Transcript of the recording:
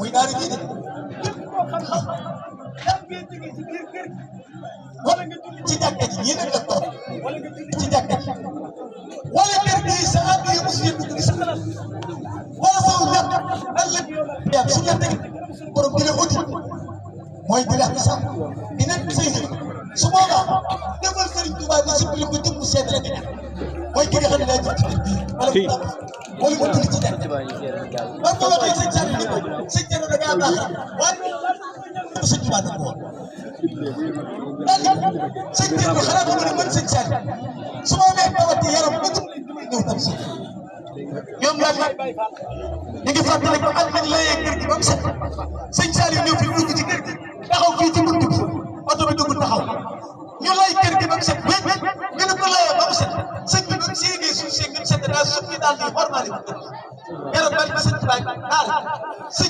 muy daara ji de koo xam ne yaa ngi jóge ci biir kër gi wala nga julli ci jàkka ji yéen a la toog wala nga julli ci jàkka ji wala kër gi sa ànd yi mosu yëngu di sa xalaat wala saw ñàkk ëllëg yaa su la teg borom di la uti mooy di la sax dina say su boobaa defal Sëriñ Tuubaa di suppali ko jëm mu seet la di mooy ki nga xam ne day jëm ci kër gi wala mu julli ci jàkka man ko waxee sëñ Sall ni ko sëñ Thierno da ngaa baax waaye sëñ Tuubaa da ko wax sëñ Thierno xanaa ko ne man sëñ Sall su ma amee tawati yaram ba ñëw tam si ñoom nag ñu ngi fàttali ko ak nañ layee kër gi ba mu set sëñ Sall yi ñëw fi dugg ci kër gi taxaw fii ci buntu bi oto bi dugg taxaw ñu lay kër gi ba mu set wéñ ñu ne ko layee ba mu set sëñ bi ba mu séegee suuf see ngeen set daa suuf daal di formal yi yaram bal bi sëñ Tuubaa daal sëñ